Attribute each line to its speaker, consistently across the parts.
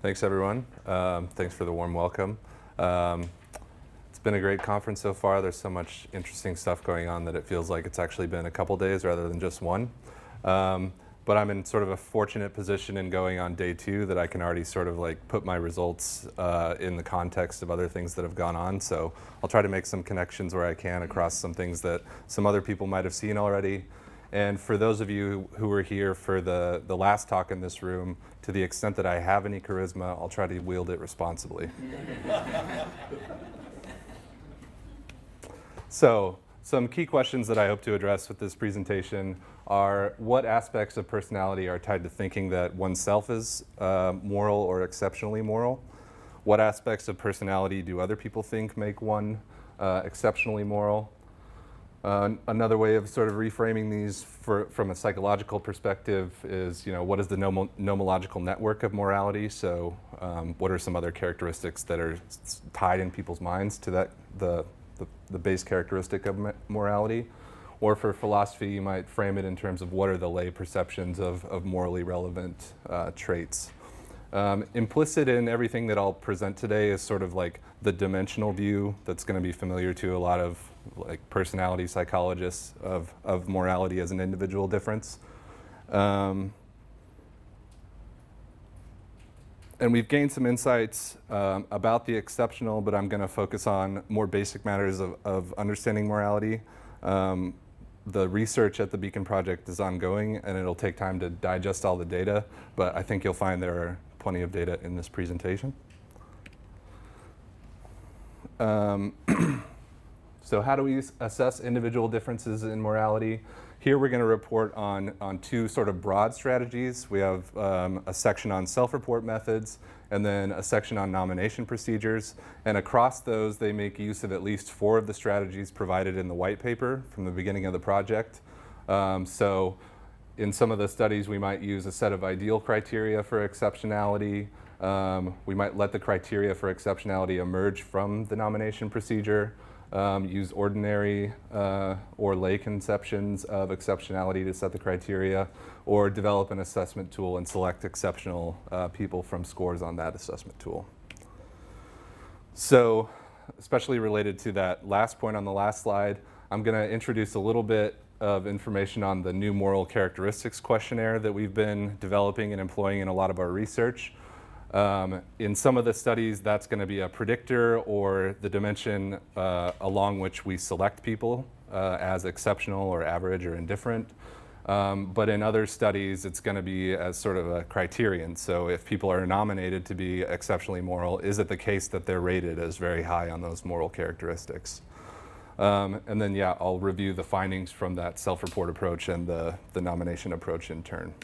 Speaker 1: Thanks, everyone. Thanks for the warm welcome. It's been a great conference so far. There's so much interesting stuff going on that it feels like it's actually been a couple days rather than just one. But I'm in sort of a fortunate position in going on day 2 that I can already sort of like put my results in the context of other things that have gone on. So I'll try to make some connections where I can across some things that some other people might have seen already. And for those of you who were here for the last talk in this room, to the extent that I have any charisma, I'll try to wield it responsibly. So, some key questions that I hope to address with this presentation are: what aspects of personality are tied to thinking that oneself is moral or exceptionally moral? What aspects of personality do other people think make one exceptionally moral? Another way of sort of reframing these from a psychological perspective is, what is the nomological network of morality? So what are some other characteristics that are tied in people's minds to that, the base characteristic of morality? Or for philosophy, you might frame it in terms of what are the lay perceptions of morally relevant traits. Implicit in everything that I'll present today is sort of like the dimensional view that's going to be familiar to a lot of like personality psychologists of morality as an individual difference. And we've gained some insights about the exceptional, but I'm going to focus on more basic matters of understanding morality. The research at the Beacon Project is ongoing, and it'll take time to digest all the data, but I think you'll find there are plenty of data in this presentation. So how do we assess individual differences in morality? Here we're going to report on 2 sort of broad strategies. We have a section on self-report methods and then a section on nomination procedures. And across those, they make use of at least 4 of the strategies provided in the white paper from the beginning of the project. So in some of the studies, we might use a set of ideal criteria for exceptionality. We might let the criteria for exceptionality emerge from the nomination procedure. Use ordinary or lay conceptions of exceptionality to set the criteria, or develop an assessment tool and select exceptional people from scores on that assessment tool. So, especially related to that last point on the last slide, I'm going to introduce a little bit of information on the new moral characteristics questionnaire that we've been developing and employing in a lot of our research. In some of the studies, that's going to be a predictor or the dimension along which we select people as exceptional or average or indifferent. But in other studies, it's going to be as sort of a criterion. So if people are nominated to be exceptionally moral, is it the case that they're rated as very high on those moral characteristics? And then, yeah, I'll review the findings from that self-report approach and the nomination approach in turn.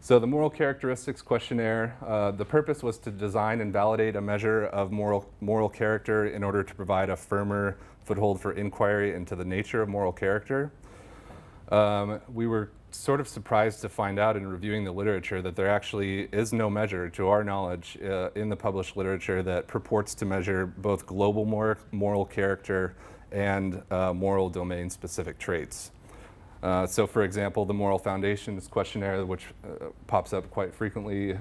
Speaker 1: So the moral characteristics questionnaire, the purpose was to design and validate a measure of moral character in order to provide a firmer foothold for inquiry into the nature of moral character. We were sort of surprised to find out in reviewing the literature that there actually is no measure, to our knowledge, in the published literature that purports to measure both global moral character and moral domain-specific traits. So for example, the Moral Foundations questionnaire, which pops up quite frequently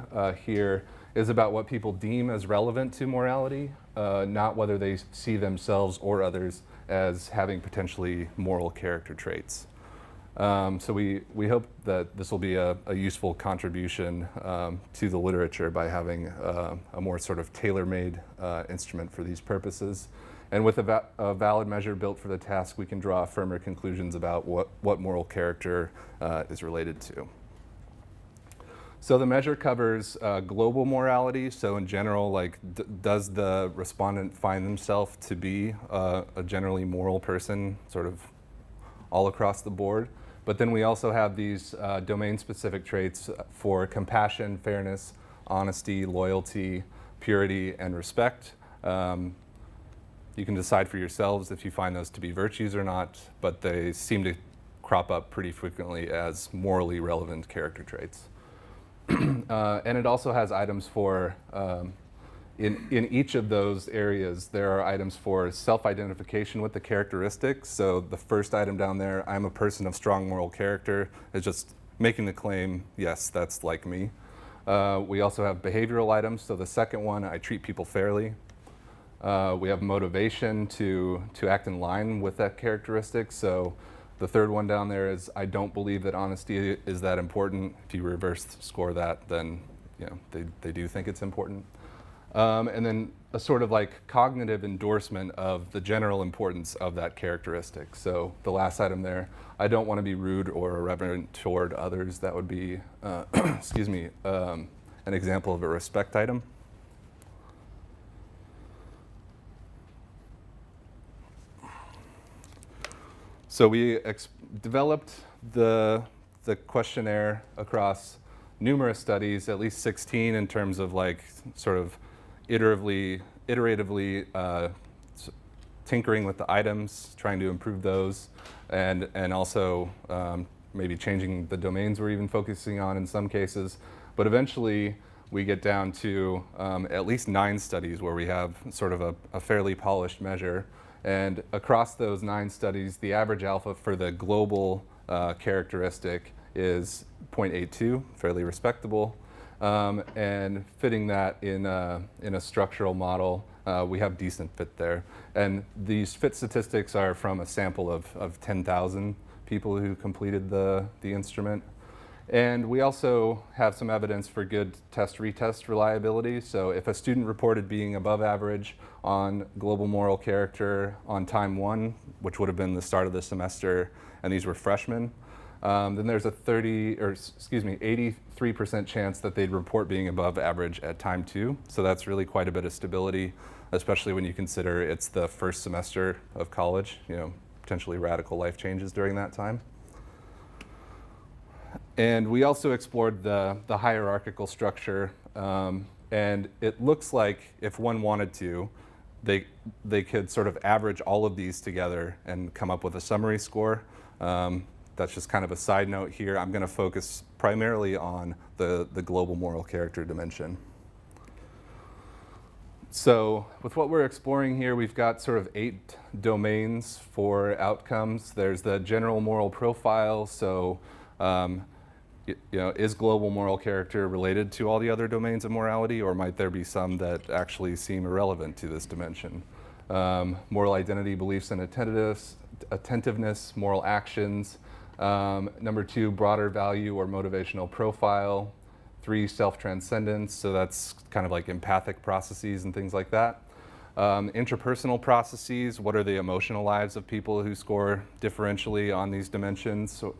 Speaker 1: here, is about what people deem as relevant to morality, not whether they see themselves or others as having potentially moral character traits. So we hope that this will be a useful contribution to the literature by having a more sort of tailor-made instrument for these purposes. And with a valid measure built for the task, we can draw firmer conclusions about what moral character is related to. So the measure covers global morality. So in general, like, does the respondent find themselves to be a generally moral person, sort of all across the board? But then we also have these domain-specific traits for compassion, fairness, honesty, loyalty, purity, and respect. You can decide for yourselves if you find those to be virtues or not, but they seem to crop up pretty frequently as morally relevant character traits. And it also has items for, in each of those areas, there are items for self-identification with the characteristics. So the first item down there, I'm a person of strong moral character, is just making the claim, yes, that's like me. We also have behavioral items. So the second one, I treat people fairly. We have motivation to act in line with that characteristic. So the third one down there is I don't believe that honesty is that important. If you reverse score that, then they do think it's important. And then a sort of like cognitive endorsement of the general importance of that characteristic. So the last item there, I don't want to be rude or irreverent toward others. That would be, excuse me, an example of a respect item. So we developed the questionnaire across numerous studies, at least 16 in terms of like sort of iteratively tinkering with the items, trying to improve those, and also maybe changing the domains we're even focusing on in some cases. But eventually we get down to at least 9 studies where we have sort of a fairly polished measure. And across those 9 studies, the average alpha for the global characteristic is 0.82, fairly respectable. And fitting that in a structural model, we have decent fit there. And these fit statistics are from a sample of 10,000 people who completed the instrument. And we also have some evidence for good test-retest reliability. So if a student reported being above average on global moral character on time 1, which would have been the start of the semester, and these were freshmen, then there's a 83% chance that they'd report being above average at time 2. So that's really quite a bit of stability, especially when you consider it's the first semester of college, potentially radical life changes during that time. And we also explored the hierarchical structure, and it looks like if one wanted to, they could sort of average all of these together and come up with a summary score. That's just kind of a side note here. I'm going to focus primarily on the global moral character dimension. So with what we're exploring here, we've got sort of 8 domains for outcomes. There's the general moral profile. So is global moral character related to all the other domains of morality, or might there be some that actually seem irrelevant to this dimension? Moral identity, beliefs, and attentiveness, moral actions. Number 2, broader value or motivational profile. 3, self-transcendence, so that's kind of like empathic processes and things like that. Interpersonal processes, what are the emotional lives of people who score differentially on these dimensions? So,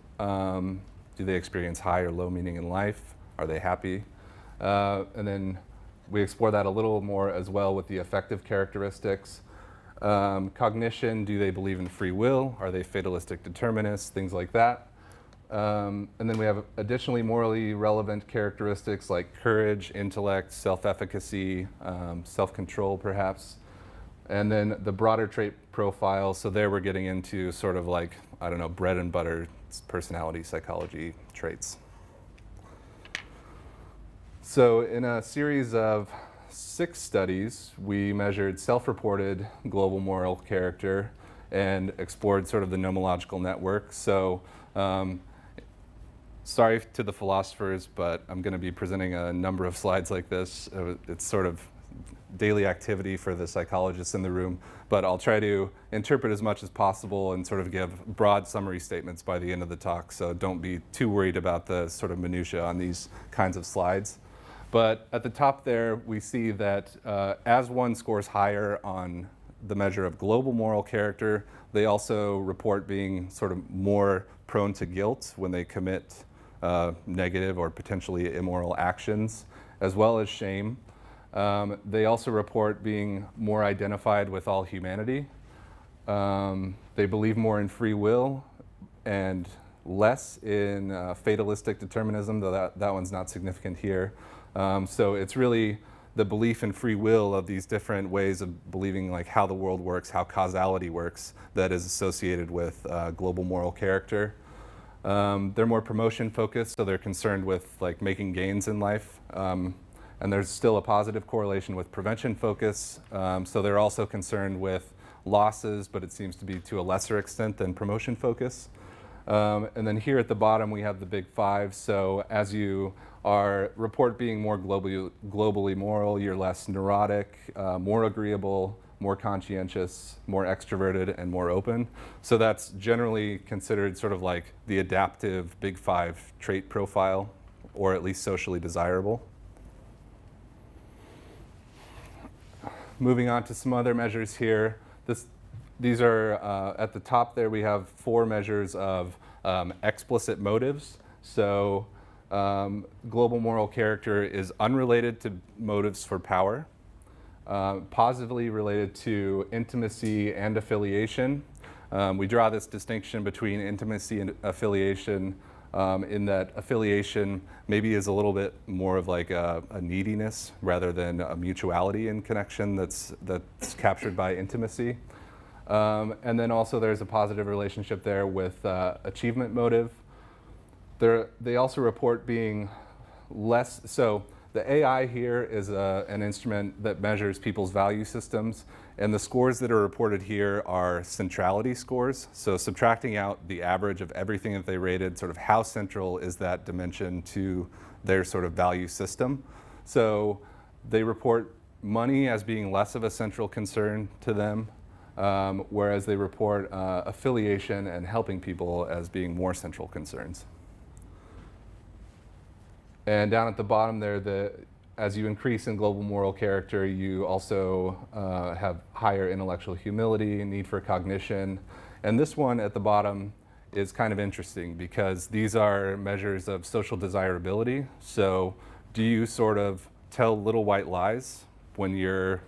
Speaker 1: do they experience high or low meaning in life? Are they happy? And then we explore that a little more as well with the affective characteristics. Cognition, do they believe in free will? Are they fatalistic determinists? Things like that. And then we have additionally morally relevant characteristics like courage, intellect, self-efficacy, self-control perhaps. And then the broader trait profile, so there we're getting into sort of like, I don't know, bread and butter personality psychology traits. So in a series of 6 studies, we measured self-reported global moral character and explored sort of the nomological network. So sorry to the philosophers, but I'm going to be presenting a number of slides like this. It's sort of daily activity for the psychologists in the room, but I'll try to interpret as much as possible and sort of give broad summary statements by the end of the talk, so don't be too worried about the sort of minutia on these kinds of slides. But at the top there, we see that as one scores higher on the measure of global moral character, they also report being sort of more prone to guilt when they commit negative or potentially immoral actions, as well as shame. They also report being more identified with all humanity. They believe more in free will and less in fatalistic determinism, though that one's not significant here. So it's really the belief in free will of these different ways of believing like how the world works, how causality works, that is associated with global moral character. They're more promotion focused, so they're concerned with like making gains in life. And there's still a positive correlation with prevention focus. So they're also concerned with losses, but it seems to be to a lesser extent than promotion focus. And then here at the bottom, we have the big five. So as you report being more globally moral, you're less neurotic, more agreeable, more conscientious, more extroverted, and more open. So that's generally considered sort of like the adaptive big five trait profile, or at least socially desirable. Moving on to some other measures here. These are, at the top there, we have 4 measures of explicit motives. So global moral character is unrelated to motives for power, positively related to intimacy and affiliation. We draw this distinction between intimacy and affiliation in that affiliation maybe is a little bit more of like a neediness rather than a mutuality in connection that's captured by intimacy. And then also there's a positive relationship there with achievement motive. They also report being less, so the AI here is an instrument that measures people's value systems, and the scores that are reported here are centrality scores. So subtracting out the average of everything that they rated, sort of how central is that dimension to their sort of value system. So they report money as being less of a central concern to them, whereas they report affiliation and helping people as being more central concerns. And down at the bottom there, as you increase in global moral character, you also have higher intellectual humility, need for cognition. And this one at the bottom is kind of interesting because these are measures of social desirability. So do you sort of tell little white lies when you're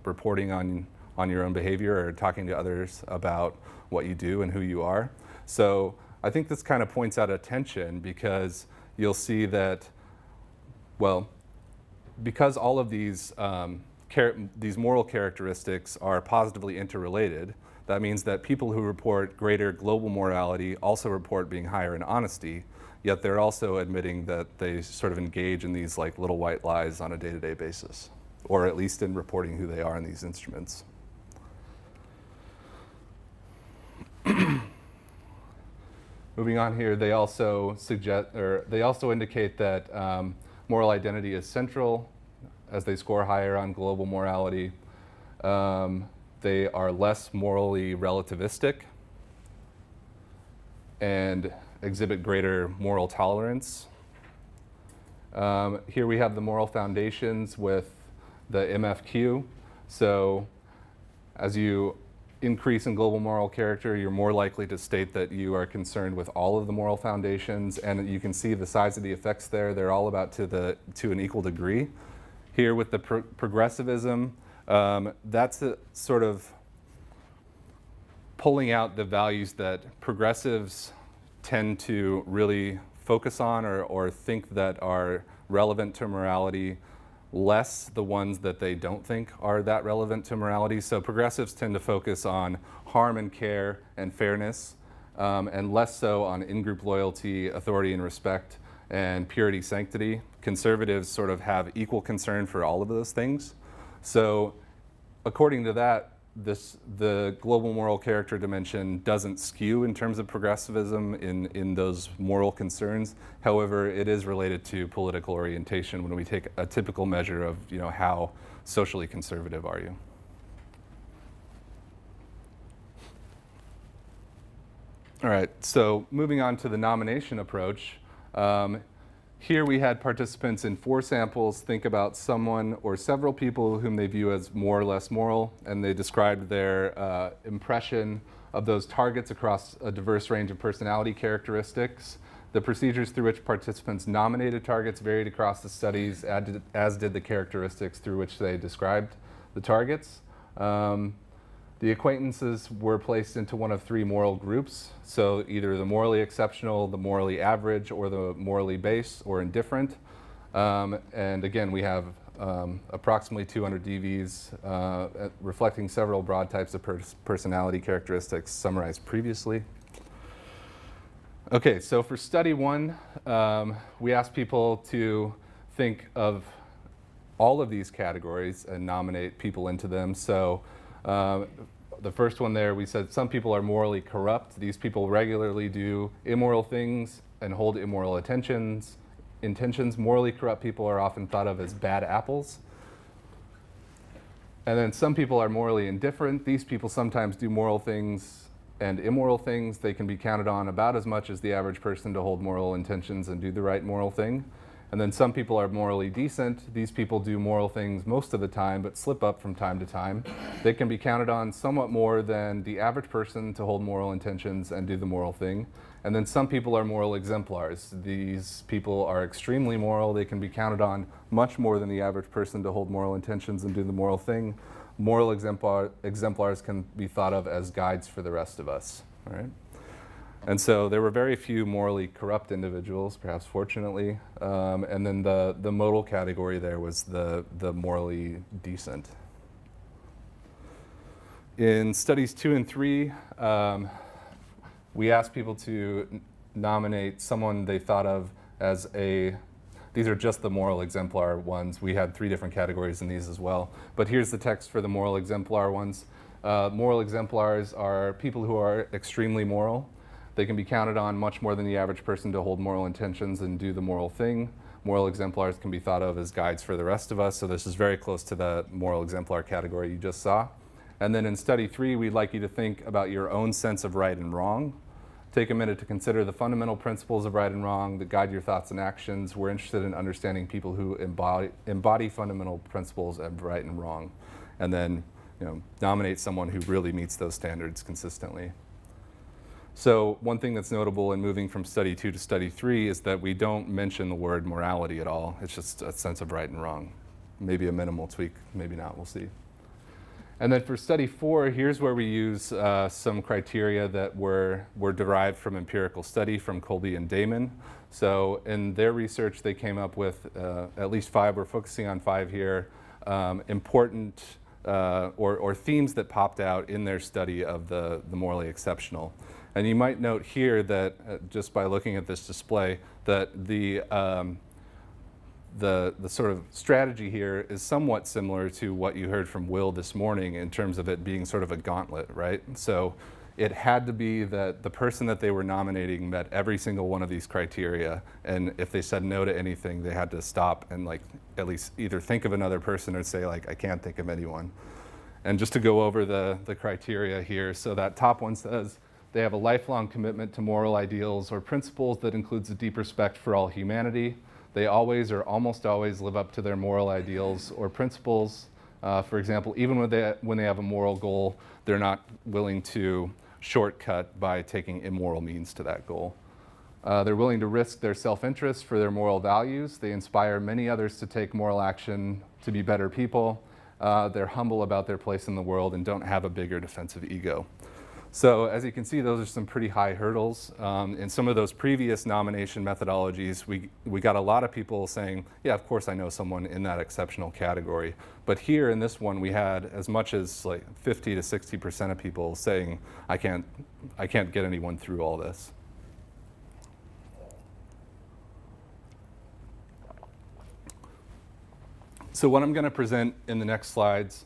Speaker 1: reporting on your own behavior or talking to others about what you do and who you are? So I think this kind of points out a tension because you'll see that, well, because all of these moral characteristics are positively interrelated, that means that people who report greater global morality also report being higher in honesty, yet they're also admitting that they sort of engage in these like little white lies on a day-to-day basis, or at least in reporting who they are in these instruments. Moving on here, they also indicate that moral identity is central as they score higher on global morality. They are less morally relativistic and exhibit greater moral tolerance. Here we have the moral foundations with the MFQ. So as you increase in global moral character, you're more likely to state that you are concerned with all of the moral foundations, and you can see the size of the effects there. They're all about to an equal degree. Here with the progressivism, that's sort of pulling out the values that progressives tend to really focus on or think that are relevant to morality, less the ones that they don't think are that relevant to morality. So progressives tend to focus on harm and care and fairness, and less so on in-group loyalty, authority and respect, and purity, sanctity. Conservatives sort of have equal concern for all of those things. So according to that, the global moral character dimension doesn't skew in terms of progressivism in those moral concerns. However, it is related to political orientation when we take a typical measure of how socially conservative are you. All right, so moving on to the nomination approach. Here we had participants in 4 samples think about someone or several people whom they view as more or less moral, and they described their impression of those targets across a diverse range of personality characteristics. The procedures through which participants nominated targets varied across the studies, as did the characteristics through which they described the targets. The acquaintances were placed into one of 3 moral groups, so either the morally exceptional, the morally average, or the morally base or indifferent. And again, we have approximately 200 DVs reflecting several broad types of personality characteristics summarized previously. Okay, so for study 1, we asked people to think of all of these categories and nominate people into them. So the first one there, we said some people are morally corrupt. These people regularly do immoral things and hold immoral intentions. Morally corrupt people are often thought of as bad apples. And then some people are morally indifferent. These people sometimes do moral things and immoral things. They can be counted on about as much as the average person to hold moral intentions and do the right moral thing. And then some people are morally decent. These people do moral things most of the time, but slip up from time to time. They can be counted on somewhat more than the average person to hold moral intentions and do the moral thing. And then some people are moral exemplars. These people are extremely moral. They can be counted on much more than the average person to hold moral intentions and do the moral thing. Moral exemplars can be thought of as guides for the rest of us, all right? And so there were very few morally corrupt individuals, perhaps fortunately. And then the modal category there was the morally decent. In studies 2 and 3, we asked people to nominate someone they thought of as these are just the moral exemplar ones. We had 3 different categories in these as well. But here's the text for the moral exemplar ones. Moral exemplars are people who are extremely moral. They can be counted on much more than the average person to hold moral intentions and do the moral thing. Moral exemplars can be thought of as guides for the rest of us. So this is very close to the moral exemplar category you just saw. And then in study 3, we'd like you to think about your own sense of right and wrong. Take a minute to consider the fundamental principles of right and wrong that guide your thoughts and actions. We're interested in understanding people who embody fundamental principles of right and wrong. And then nominate someone who really meets those standards consistently. So one thing that's notable in moving from study 2 to study 3 is that we don't mention the word morality at all. It's just a sense of right and wrong. Maybe a minimal tweak, maybe not, we'll see. And then for study 4, here's where we use some criteria that were derived from empirical study from Colby and Damon. So in their research, they came up with at least 5, we're focusing on 5 here, important or themes that popped out in their study of the morally exceptional. And you might note here that just by looking at this display, that the sort of strategy here is somewhat similar to what you heard from Will this morning in terms of it being sort of a gauntlet, right? So it had to be that the person that they were nominating met every single one of these criteria, and if they said no to anything, they had to stop and at least either think of another person or say I can't think of anyone. And just to go over the criteria here, so that top one says, they have a lifelong commitment to moral ideals or principles that includes a deep respect for all humanity. They always or almost always live up to their moral ideals or principles. For example, even when they have a moral goal, they're not willing to shortcut by taking immoral means to that goal. They're willing to risk their self-interest for their moral values. They inspire many others to take moral action to be better people. They're humble about their place in the world and don't have a big or defensive ego. So as you can see, those are some pretty high hurdles. In some of those previous nomination methodologies, we got a lot of people saying, yeah, of course I know someone in that exceptional category. But here in this one, we had as much as 50 to 60% of people saying, I can't get anyone through all this. So what I'm going to present in the next slides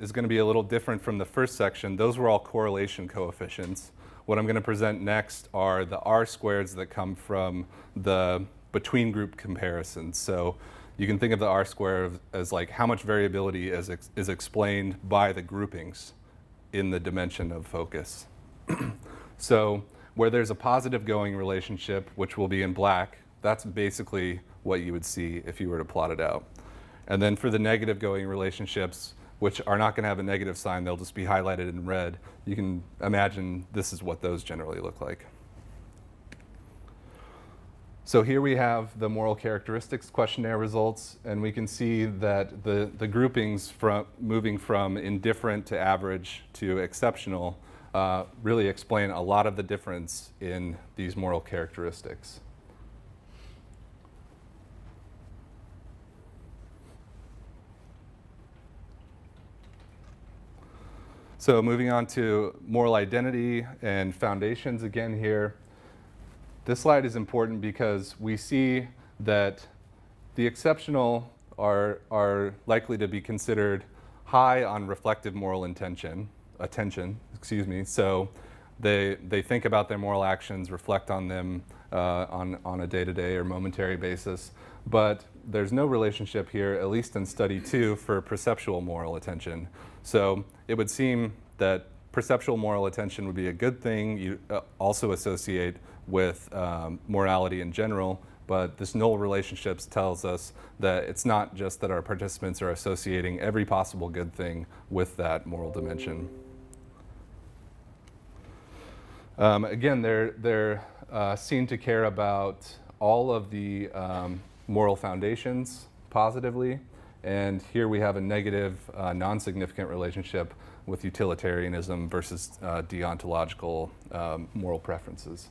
Speaker 1: is going to be a little different from the first section. Those were all correlation coefficients. What I'm going to present next are the R-squareds that come from the between group comparisons. So you can think of the R-square as how much variability is explained by the groupings in the dimension of focus. So where there's a positive going relationship, which will be in black, that's basically what you would see if you were to plot it out. And then for the negative going relationships, which are not going to have a negative sign, they'll just be highlighted in red. You can imagine this is what those generally look like. So here we have the moral characteristics questionnaire results, and we can see that the groupings moving from indifferent to average to exceptional really explain a lot of the difference in these moral characteristics. So moving on to moral identity and foundations again here. This slide is important because we see that the exceptional are likely to be considered high on reflective moral intention. attention, excuse me. So they think about their moral actions, reflect on them on a day-to-day or momentary basis. But there's no relationship here, at least in study 2, for perceptual moral attention. So it would seem that perceptual moral attention would be a good thing. You also associate with morality in general, but this null relationships tells us that it's not just that our participants are associating every possible good thing with that moral dimension. Again, they're seen to care about all of the moral foundations positively, and here we have a negative, non-significant relationship with utilitarianism versus deontological moral preferences.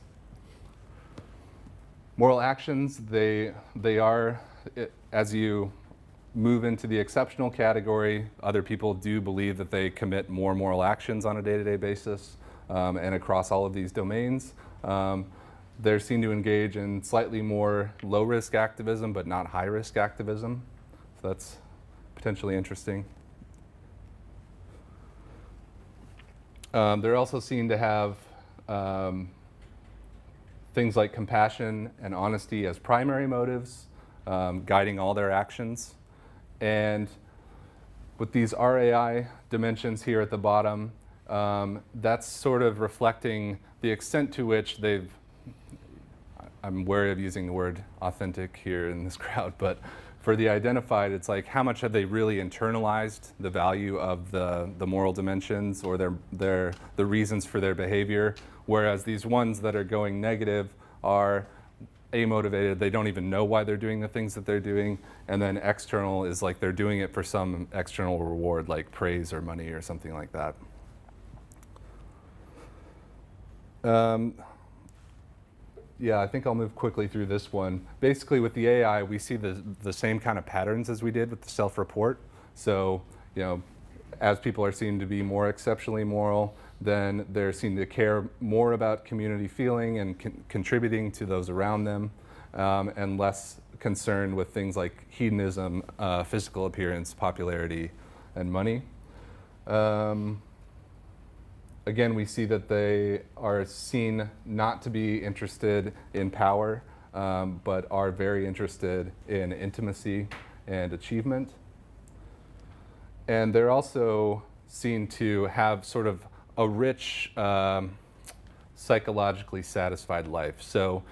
Speaker 1: Moral actions, they are, as you move into the exceptional category, other people do believe that they commit more moral actions on a day-to-day basis and across all of these domains. They're seen to engage in slightly more low-risk activism, but not high-risk activism. So that's potentially interesting. They're also seen to have things like compassion and honesty as primary motives, guiding all their actions. And with these RAI dimensions here at the bottom, that's sort of reflecting the extent to which they've, I'm wary of using the word authentic here in this crowd, but for the identified, it's like how much have they really internalized the value of the moral dimensions or the reasons for their behavior, whereas these ones that are going negative are amotivated, they don't even know why they're doing the things that they're doing, and then external is like they're doing it for some external reward like praise or money or something like that. Yeah, I think I'll move quickly through this one. Basically, with the AI, we see the same kind of patterns as we did with the self-report. So, you know, as people are seen to be more exceptionally moral, then they're seen to care more about community feeling and contributing to those around them, and less concerned with things like hedonism, physical appearance, popularity, and money. Again, we see that they are seen not to be interested in power, but are very interested in intimacy and achievement. And they're also seen to have sort of a rich, psychologically satisfied life. So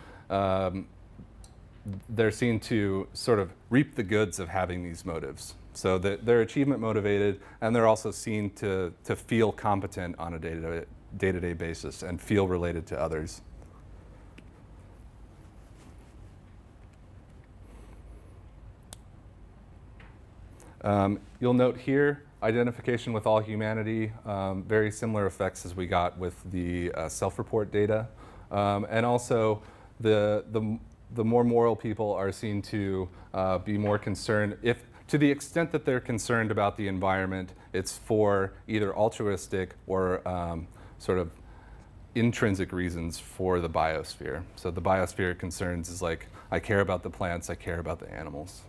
Speaker 1: they're seen to sort of reap the goods of having these motives. So they're achievement motivated, and they're also seen to feel competent on a day-to-day basis and feel related to others. You'll note here, identification with all humanity, very similar effects as we got with the self-report data. And also, the more moral people are seen to be more concerned, to the extent that they're concerned about the environment, it's for either altruistic or sort of intrinsic reasons for the biosphere. So the biosphere concerns is like, I care about the plants, I care about the animals.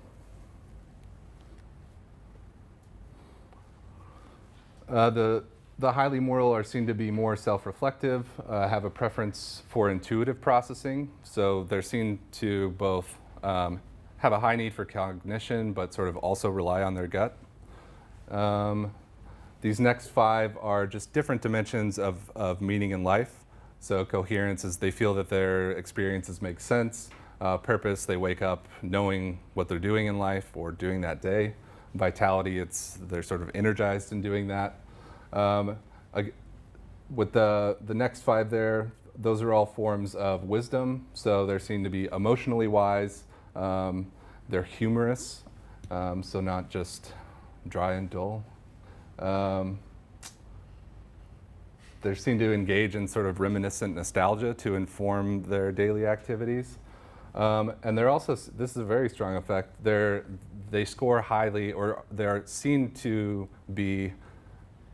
Speaker 1: The highly moral are seen to be more self-reflective, have a preference for intuitive processing. So they're seen to both have a high need for cognition, but sort of also rely on their gut. These next 5 are just different dimensions of meaning in life. So coherence is they feel that their experiences make sense. Purpose, they wake up knowing what they're doing in life or doing that day. Vitality, they're sort of energized in doing that. With the next 5 there, those are all forms of wisdom. So they're seen to be emotionally wise. They're humorous, so not just dry and dull. They're seen to engage in sort of reminiscent nostalgia to inform their daily activities. And they're also, this is a very strong effect, they score highly, or they're seen to be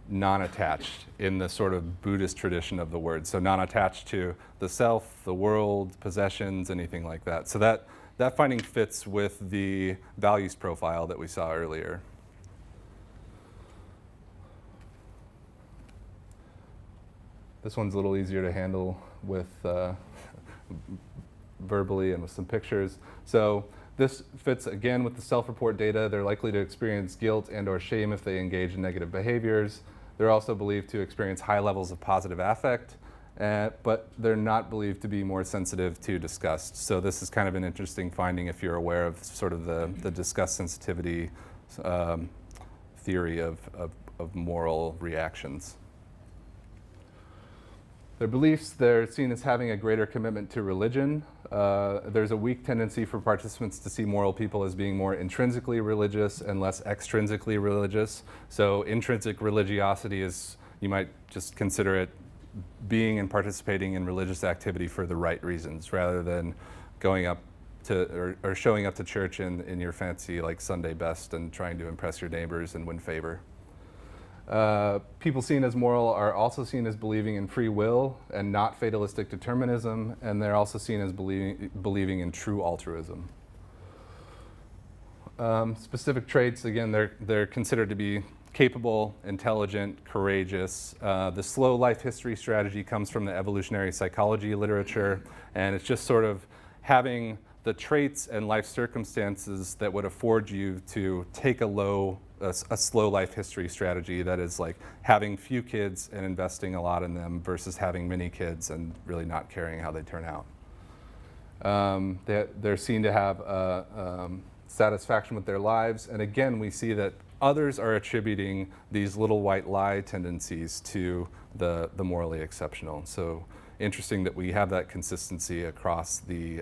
Speaker 1: non-attached in the sort of Buddhist tradition of the word. So non-attached to the self, the world, possessions, anything like that. So that finding fits with the values profile that we saw earlier. This one's a little easier to handle with verbally and with some pictures. So this fits again with the self-report data. They're likely to experience guilt and or shame if they engage in negative behaviors. They're also believed to experience high levels of positive affect, but they're not believed to be more sensitive to disgust. So this is kind of an interesting finding if you're aware of sort of the disgust sensitivity theory of moral reactions. Their beliefs, they're seen as having a greater commitment to religion. There's a weak tendency for participants to see moral people as being more intrinsically religious and less extrinsically religious. So intrinsic religiosity is, you might just consider it being and participating in religious activity for the right reasons, rather than going up to, or showing up to church in your fancy like Sunday best and trying to impress your neighbors and win favor. People seen as moral are also seen as believing in free will and not fatalistic determinism, and they're also seen as believing in true altruism. Specific traits, again, they're considered to be capable, intelligent, courageous. The slow life history strategy comes from the evolutionary psychology literature, and it's just sort of having the traits and life circumstances that would afford you to take a slow life history strategy, that is like having few kids and investing a lot in them versus having many kids and really not caring how they turn out. They're seen to have satisfaction with their lives, and again we see that others are attributing these little white lie tendencies to the morally exceptional. So interesting that we have that consistency across the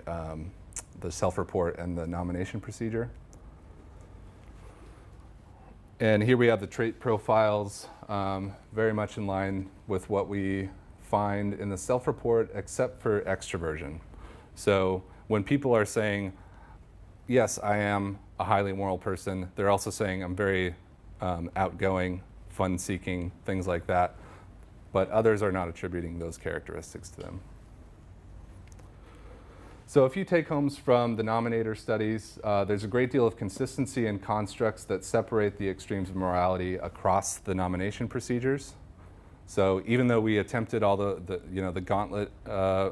Speaker 1: self-report and the nomination procedure. And here we have the trait profiles, very much in line with what we find in the self-report, except for extroversion. So when people are saying, yes, I am a highly moral person, they're also saying I'm very outgoing, fun-seeking, things like that. But others are not attributing those characteristics to them. So a few take-homes from the nominator studies. There's a great deal of consistency in constructs that separate the extremes of morality across the nomination procedures. So even though we attempted all the gauntlet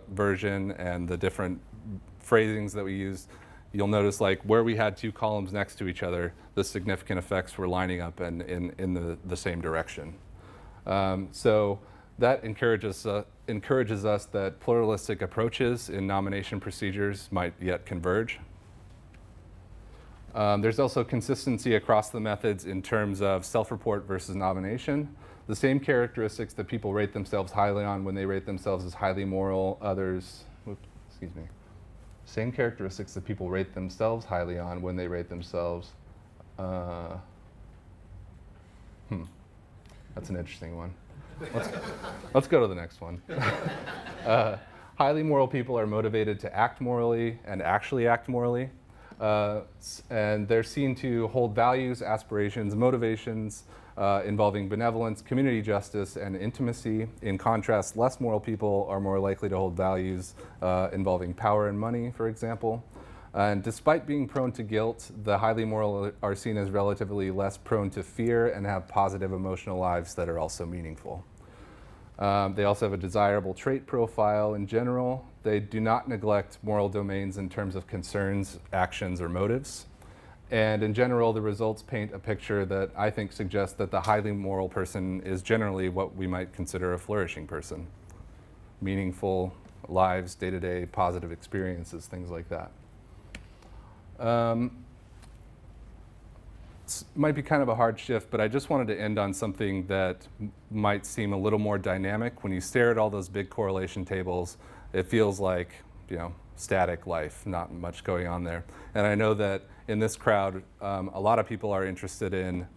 Speaker 1: version and the different phrasings that we used, you'll notice like where we had two columns next to each other, the significant effects were lining up and in the same direction. So that encourages us that pluralistic approaches in nomination procedures might yet converge. There's also consistency across the methods in terms of self-report versus nomination. The same characteristics that people rate themselves highly on when they rate themselves as highly moral, same characteristics that people rate themselves highly on when they rate themselves, that's an interesting one. Let's go to the next one. Highly moral people are motivated to act morally and actually act morally. And they're seen to hold values, aspirations, motivations involving benevolence, community justice, and intimacy. In contrast, less moral people are more likely to hold values involving power and money, for example. And despite being prone to guilt, the highly moral are seen as relatively less prone to fear and have positive emotional lives that are also meaningful. They also have a desirable trait profile in general. They do not neglect moral domains in terms of concerns, actions, or motives. And in general, the results paint a picture that I think suggests that the highly moral person is generally what we might consider a flourishing person. Meaningful lives, day-to-day positive experiences, things like that. Might be kind of a hard shift, but I just wanted to end on something that might seem a little more dynamic. When you stare at all those big correlation tables, it feels like, static life, not much going on there. And I know that in this crowd, a lot of people are interested in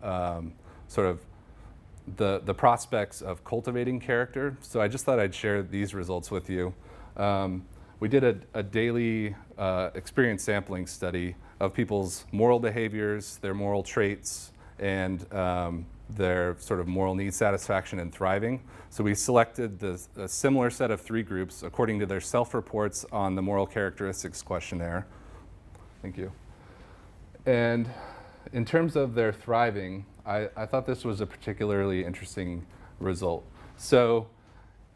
Speaker 1: sort of the prospects of cultivating character. So I just thought I'd share these results with you. We did a daily experience sampling study of people's moral behaviors, their moral traits, and their sort of moral needs satisfaction and thriving. So we selected a similar set of 3 groups according to their self-reports on the moral characteristics questionnaire. Thank you. And in terms of their thriving, I thought this was a particularly interesting result. So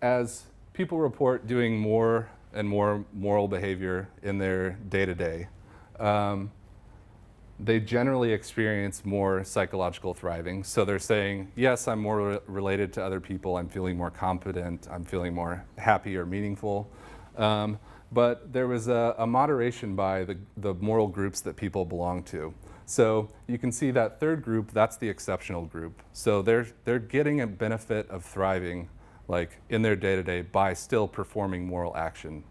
Speaker 1: as people report doing more and more moral behavior in their day-to-day, they generally experience more psychological thriving. So they're saying, yes, I'm more related to other people, I'm feeling more confident, I'm feeling more happy or meaningful. But there was a moderation by the moral groups that people belong to. So you can see that third group, that's the exceptional group. So they're getting a benefit of thriving like in their day-to-day by still performing moral action,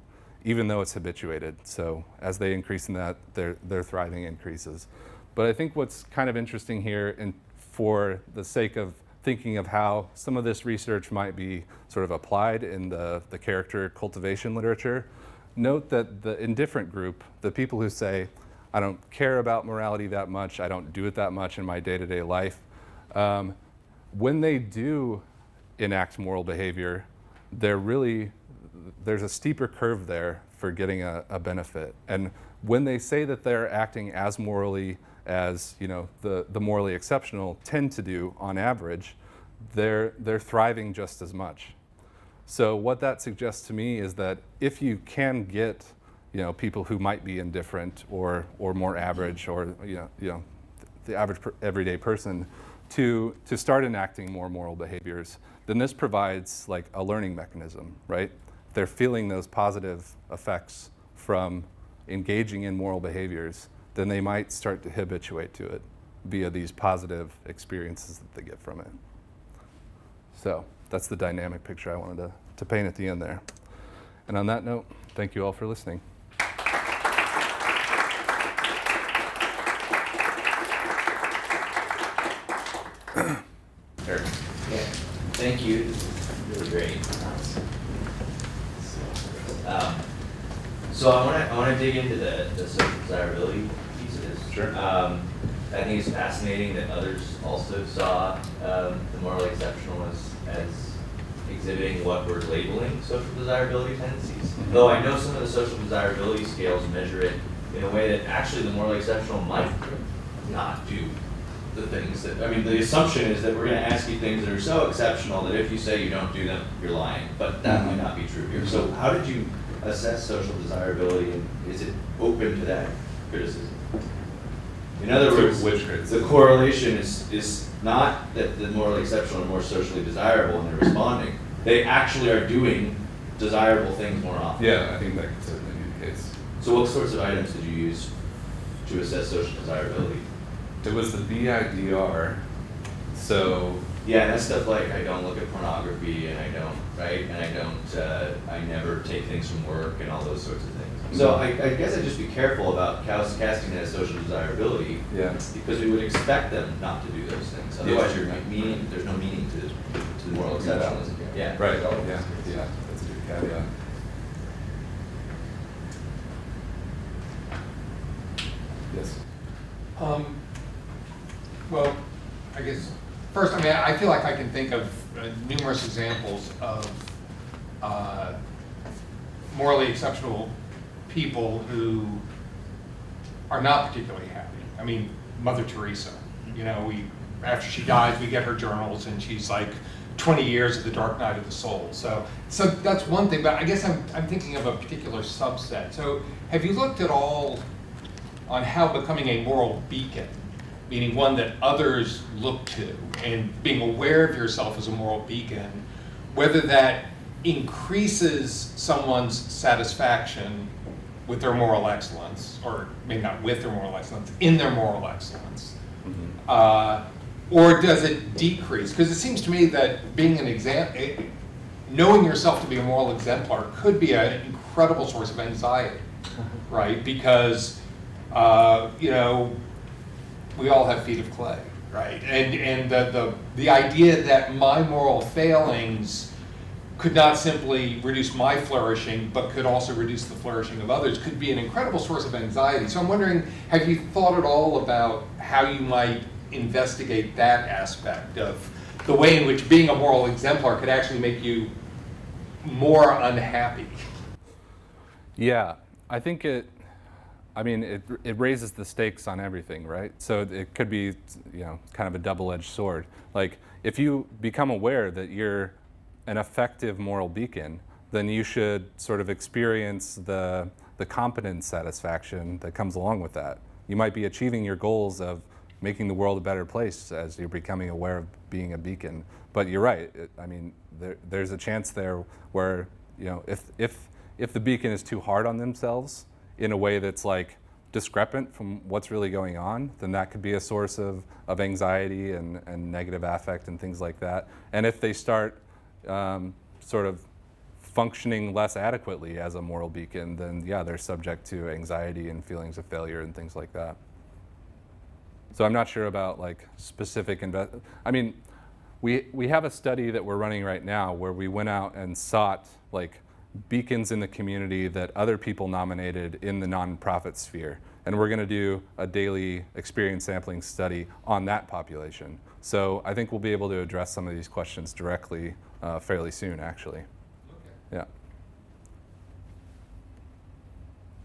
Speaker 1: even though it's habituated. So as they increase in that, their thriving increases. But I think what's kind of interesting here, and for the sake of thinking of how some of this research might be sort of applied in the character cultivation literature, note that the indifferent group, the people who say, I don't care about morality that much, I don't do it that much in my day-to-day life, when they do enact moral behavior, there's a steeper curve there for getting a benefit. And when they say that they're acting as morally as the morally exceptional tend to do on average, they're thriving just as much. So what that suggests to me is that if you can get people who might be indifferent or more average, or the average everyday person to start enacting more moral behaviors, then this provides like a learning mechanism, right? They're feeling those positive effects from engaging in moral behaviors, then they might start to habituate to it via these positive experiences that they get from it. So that's the dynamic picture I wanted to paint at the end there. And on that note, thank you all for listening.
Speaker 2: Thank you. This is really great. So I want to dig into the social desirability piece of this.
Speaker 1: Sure.
Speaker 2: I think it's fascinating that others also saw the morally exceptional as exhibiting what we're labeling social desirability tendencies. Mm-hmm. Though I know some of the social desirability scales measure it in a way that actually the morally exceptional might not do the things that, the assumption is that we're going to ask you things that are so exceptional that if you say you don't do them, you're lying. But that might not be true here. So how did you assess social desirability, and is it open to that criticism? In other words, the correlation is not that the morally exceptional are more socially desirable and they're responding. They actually are doing desirable things more often.
Speaker 1: Yeah, I think that could certainly be the case.
Speaker 2: So what sorts of items did you use to assess social desirability?
Speaker 1: It was the BIDR, so...
Speaker 2: Yeah, and that's stuff like I don't look at pornography, and I don't, right? And I don't, I never take things from work and all those sorts of things. So I guess I'd just be careful about casting that as social desirability, because we would expect them not to do those things. Otherwise, there's no meaning to the moral exceptionalism. Yeah.
Speaker 1: Right. Oh, yeah. Yeah. That's a good caveat. Yes.
Speaker 3: Well, I guess first, I feel like I can think of numerous examples of morally exceptional people who are not particularly happy. Mother Teresa. After she dies, we get her journals, and she's like 20 years of the dark night of the soul. So that's one thing. But I guess I'm thinking of a particular subset. So have you looked at all on how becoming a moral beacon, meaning one that others look to, and being aware of yourself as a moral beacon, whether that increases someone's satisfaction with their moral excellence, or maybe not with their moral excellence, in their moral excellence, or does it decrease? Because it seems to me that being knowing yourself to be a moral exemplar could be an incredible source of anxiety, right? Because we all have feet of clay, right? And the idea that my moral failings could not simply reduce my flourishing, but could also reduce the flourishing of others, could be an incredible source of anxiety. So I'm wondering, have you thought at all about how you might investigate that aspect of the way in which being a moral exemplar could actually make you more unhappy?
Speaker 1: Yeah, I think it raises the stakes on everything, right? So it could be, kind of a double-edged sword. Like, if you become aware that you're an effective moral beacon, then you should sort of experience the competence satisfaction that comes along with that. You might be achieving your goals of making the world a better place as you're becoming aware of being a beacon. But you're right. I mean, there's a chance there where, you know, if the beacon is too hard on themselves in a way that's like discrepant from what's really going on, then that could be a source of anxiety and negative affect and things like that. And if they start sort of functioning less adequately as a moral beacon, then yeah, they're subject to anxiety and feelings of failure and things like that. So I'm not sure about like specific I mean, we have a study that we're running right now where we went out and sought like beacons in the community that other people nominated in the nonprofit sphere. And we're going to do a daily experience sampling study on that population. So I think we'll be able to address some of these questions directly fairly soon, actually. Yeah.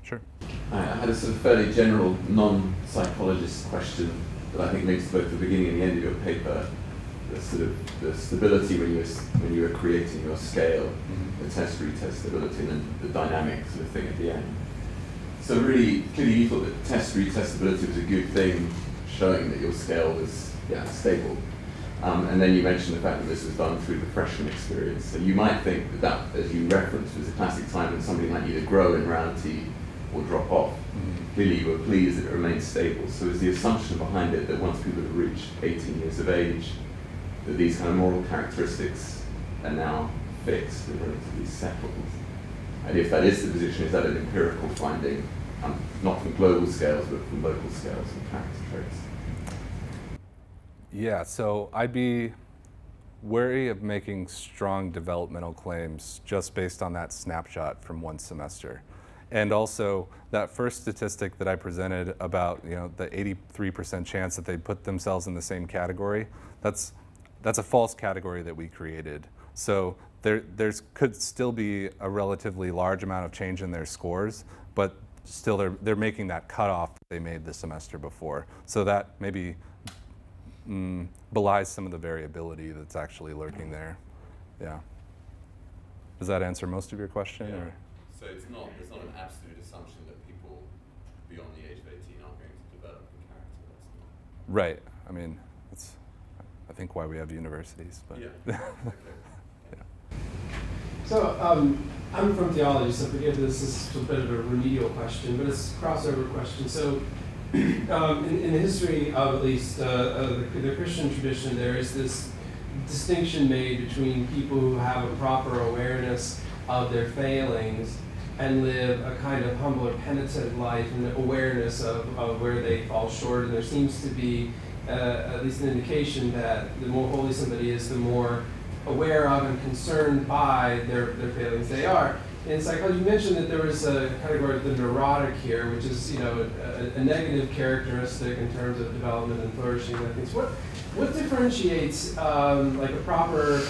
Speaker 1: Sure.
Speaker 4: I had a sort of fairly general non-psychologist question that I think links to both the beginning and the end of your paper. The sort of the stability when you were creating your scale, the test retest stability, and then the dynamic sort of thing at the end. So really, clearly you thought that test retest stability was a good thing, showing that your scale was stable. And then you mentioned the fact that this was done through the freshman experience. So you might think that, as you referenced, was a classic time when somebody might either grow in reality or drop off. Clearly you were pleased that it remained stable. So is the assumption behind it that once people have reached 18 years of age, that these kind of moral characteristics are now fixed and relatively settled? And if that is the position, is that an empirical finding, not from global scales, but from local scales and character traits?
Speaker 1: Yeah, so I'd be wary of making strong developmental claims just based on that snapshot from one semester. And also that first statistic that I presented about, you know, the 83% chance that they'd put themselves in the same category, that's a false category that we created. So there's could still be a relatively large amount of change in their scores, but still they're making that cutoff that they made the semester before. So that maybe belies some of the variability that's actually lurking there. Yeah. Does that answer most of your question?
Speaker 4: Yeah.
Speaker 1: Or?
Speaker 4: So it's not an absolute assumption that people beyond the age of 18 aren't going to develop in character. That's not...
Speaker 1: Right. I mean, that's I think why we have universities. But
Speaker 4: Yeah. Okay.
Speaker 1: Yeah.
Speaker 5: So I'm from theology, so forgive this is a bit of a remedial question, but it's a crossover question. So in the history of at least the Christian tradition, there is this distinction made between people who have a proper awareness of their failings and live a kind of humble or penitent life and awareness of where they fall short. And there seems to be at least an indication that the more holy somebody is, the more aware of and concerned by their failings they are. In psychology, you mentioned that there was a category of the neurotic here, which is, you know, a negative characteristic in terms of development and flourishing and things. What differentiates like a proper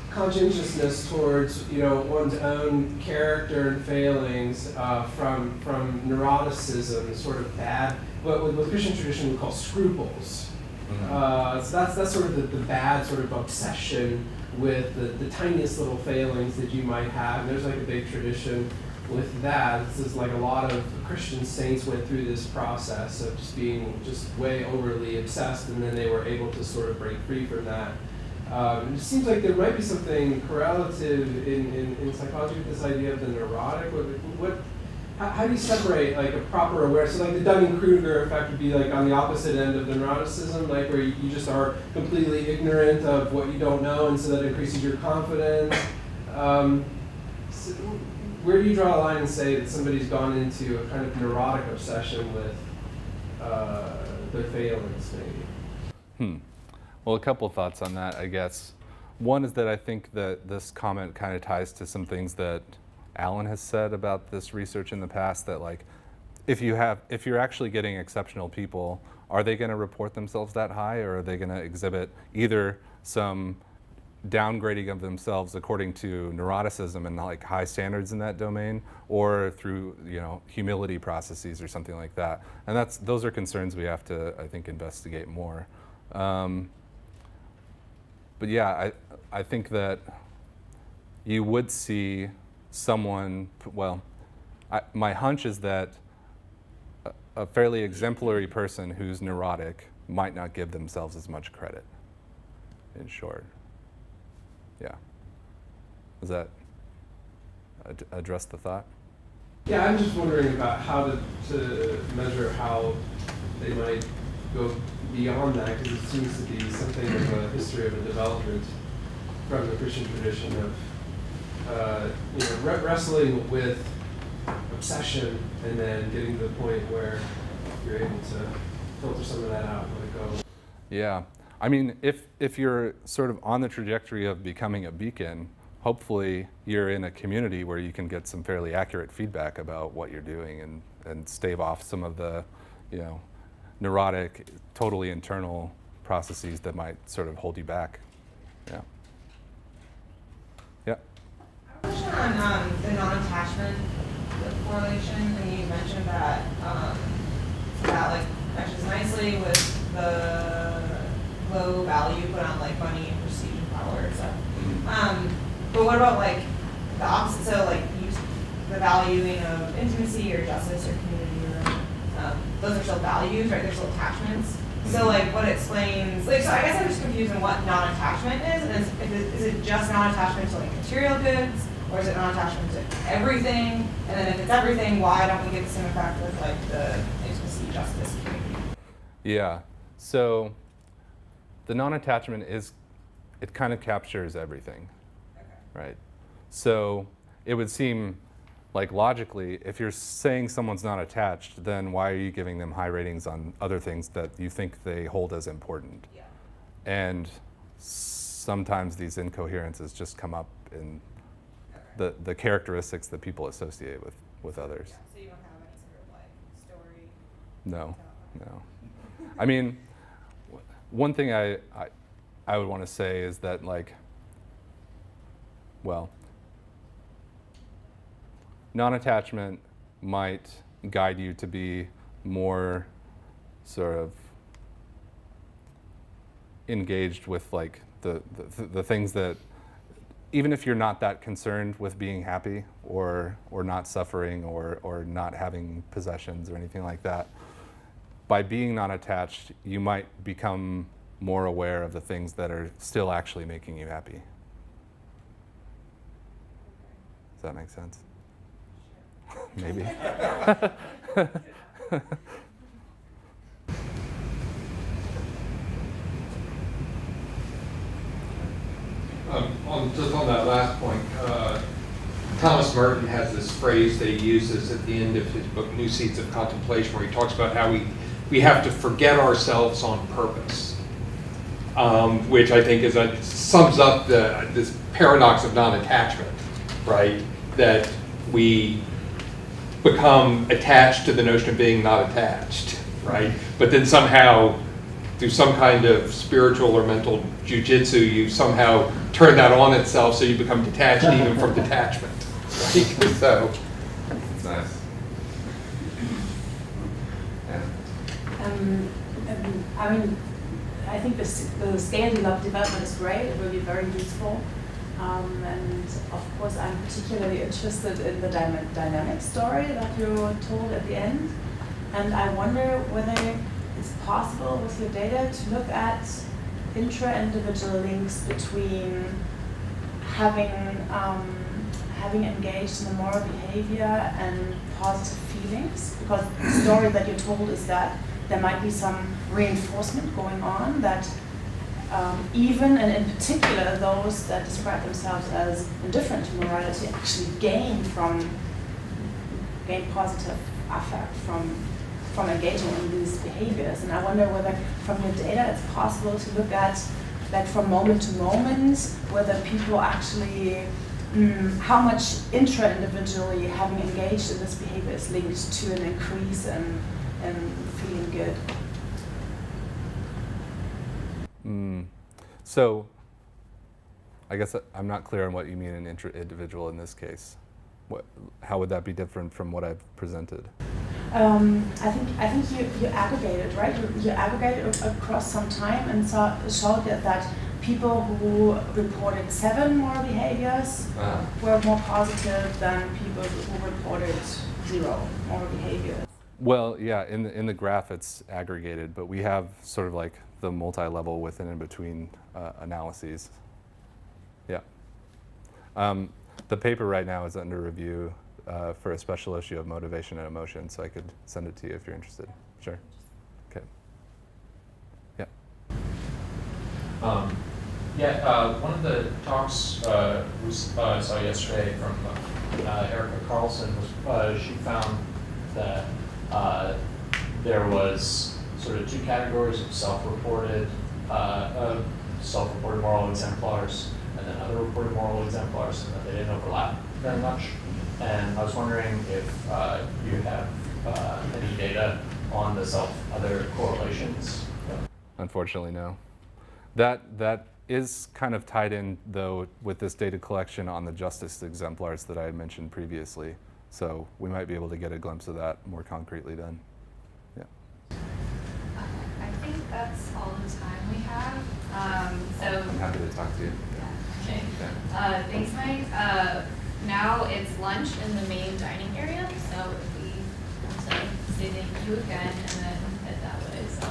Speaker 5: conscientiousness towards, you know, one's own character and failings from neuroticism, sort of bad, what the Christian tradition would call scruples? So that's sort of the bad sort of obsession with the tiniest little failings that you might have. And there's like a big tradition with that. This is like a lot of Christian saints went through this process of just being just way overly obsessed, and then they were able to sort of break free from that. It seems like there might be something correlative in psychology with this idea of the neurotic. How do you separate like a proper awareness? So like the Dunning-Kruger effect would be like on the opposite end of the neuroticism, like where you just are completely ignorant of what you don't know, and so that increases your confidence. So where do you draw a line and say that somebody's gone into a kind of neurotic obsession with their failings, maybe?
Speaker 1: Well, a couple of thoughts on that, I guess. One is that I think that this comment kind of ties to some things that Alan has said about this research in the past, that like if you're actually getting exceptional people, are they going to report themselves that high, or are they going to exhibit either some downgrading of themselves according to neuroticism and like high standards in that domain, or through, you know, humility processes or something like that? And those are concerns we have to, I think, investigate more. But yeah, I think that you would see someone, well, my hunch is that a fairly exemplary person who's neurotic might not give themselves as much credit, in short. Yeah. Does that address the thought?
Speaker 5: Yeah, I'm just wondering about how to measure how they might go beyond that, because it seems to be something of a history of a development from the Christian tradition of wrestling with obsession and then getting to the point where you're able to filter some of that out, let it go.
Speaker 1: Yeah. I mean, if you're sort of on the trajectory of becoming a beacon, hopefully you're in a community where you can get some fairly accurate feedback about what you're doing and stave off some of the, neurotic, totally internal processes that might sort of hold you back. Yeah. Yeah.
Speaker 6: I have a question on the non-attachment correlation, and you mentioned that like matches nicely with the low value put on like money and prestige and power and stuff. But what about like the opposite? So like the valuing of intimacy or justice or community, or those are still values, right? They're still attachments. So like what explains, like, so I guess I'm just confused on what non-attachment is, and is it just non-attachment to like material goods, or is it non-attachment to everything? And then if it's everything, why don't we get the same effect with like the intimacy, justice, community?
Speaker 1: Yeah. So the non-attachment it kind of captures everything, right? So it would seem like logically, if you're saying someone's not attached, then why are you giving them high ratings on other things that you think they hold as important?
Speaker 6: Yeah.
Speaker 1: And sometimes these incoherences just come up in the characteristics that people associate with others.
Speaker 6: Yeah. So you don't have any sort of like story?
Speaker 1: No. I mean, one thing I would want to say is that, like, well, non-attachment might guide you to be more sort of engaged with like the things that, even if you're not that concerned with being happy or not suffering or not having possessions or anything like that, by being non-attached, you might become more aware of the things that are still actually making you happy. Does that make sense? Maybe.
Speaker 3: Just on that last point, Thomas Merton has this phrase that he uses at the end of his book, New Seeds of Contemplation, where he talks about how we have to forget ourselves on purpose, which I think sums up this paradox of non-attachment, right? That we become attached to the notion of being not attached, right? But then somehow, through some kind of spiritual or mental jujitsu, you somehow turn that on itself, so you become detached even from detachment. Right? So,
Speaker 4: It's nice. Yeah.
Speaker 7: I mean, I think the scale development is great. It will be very useful. And of course, I'm particularly interested in the dynamic story that you told at the end. And I wonder whether it's possible with your data to look at intra-individual links between having engaged in the moral behavior and positive feelings. Because the story that you told is that there might be some reinforcement going on, that even and in particular those that describe themselves as indifferent to morality actually gain positive affect from engaging in these behaviors. And I wonder whether from your data it's possible to look at, like, from moment to moment, whether people actually, how much intra-individually having engaged in this behavior is linked to an increase in feeling good.
Speaker 1: So, I guess I'm not clear on what you mean an intra-individual in this case. How would that be different from what I've presented?
Speaker 7: I think you aggregated, right? You aggregated across some time and showed that people who reported 7 moral behaviors were more positive than people who reported 0 moral behaviors.
Speaker 1: Well, yeah, in the graph it's aggregated, but we have sort of like the multi-level within and between analyses. Yeah. The paper right now is under review for a special issue of motivation and emotion, so I could send it to you if you're interested. Sure. Okay. Yeah.
Speaker 8: One of the talks we saw yesterday from Erica Carlson was she found that there was sort of 2 categories of self-reported moral exemplars and then other reported moral exemplars, and that they didn't overlap very much. And I was wondering if you have any data on the self-other correlations.
Speaker 1: Unfortunately, no. That is kind of tied in, though, with this data collection on the justice exemplars that I had mentioned previously. So we might be able to get a glimpse of that more concretely then. Yeah.
Speaker 9: I think that's all the time we have.
Speaker 1: I'm happy to talk to you.
Speaker 9: Okay.
Speaker 1: Yeah.
Speaker 9: Thanks, Mike. Now it's lunch in the main dining area, so if we want to say thank you again and then head that way. So.